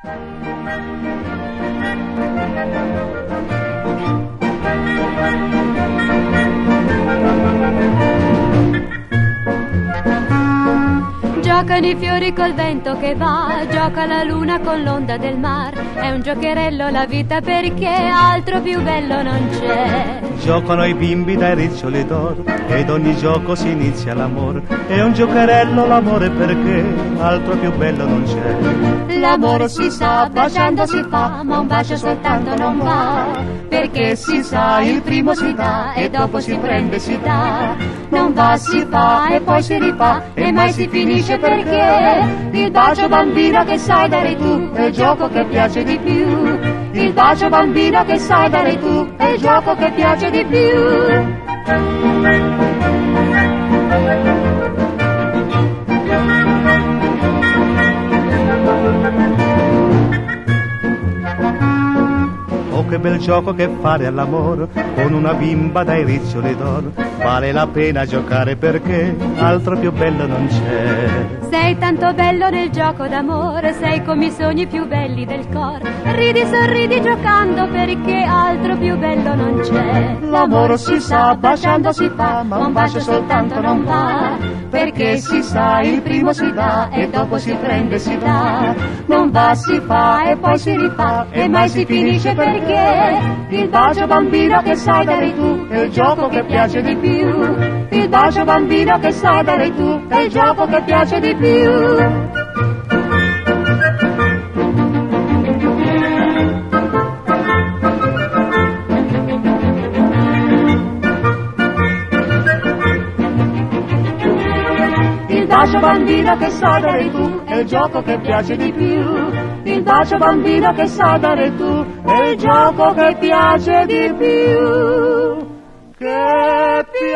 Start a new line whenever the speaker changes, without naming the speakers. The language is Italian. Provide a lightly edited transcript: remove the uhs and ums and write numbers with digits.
Giocano i fiori col vento che va, gioca la luna con l'onda del mar. È un giocherello la vita perché altro più bello non c'è.
Giocano i bimbi dai riccioli d'oro ed ogni gioco si inizia l'amore. È un giocherello l'amore perché altro più bello non c'è.
L'amore si sa, baciando si fa, ma un bacio soltanto non va. Perché si sa, il primo si dà e dopo si prende e si dà. Non va, si fa e poi si rifà e mai si finisce perché il bacio bambino che sai dare tu è il gioco che piace di più. Il bacio bambino che sai dare tu è il gioco che piace di più.
Oh, che bel gioco che fare all'amore con una bimba dai riccioli d'oro. Vale la pena giocare perché altro più bello non c'è.
Sei tanto bello nel gioco d'amore, sei come i sogni più belli del cor. Ridi, sorridi giocando perché altro più bello non c'è.
L'amore si sa, baciando si fa, ma un bacio soltanto non va.
Perché si sa, il primo si dà e dopo si prende e si dà. Non va, si fa e poi si rifà e mai si finisce perché il bacio bambino che sai dare tu è il gioco che piace di più. Il bacio bambino che sai dare tu è il gioco che piace di più. Il bacio bambino che sai dare tu è il gioco che piace di più. Il bacio bambino che sai dare tu è il gioco che piace di più. Che piace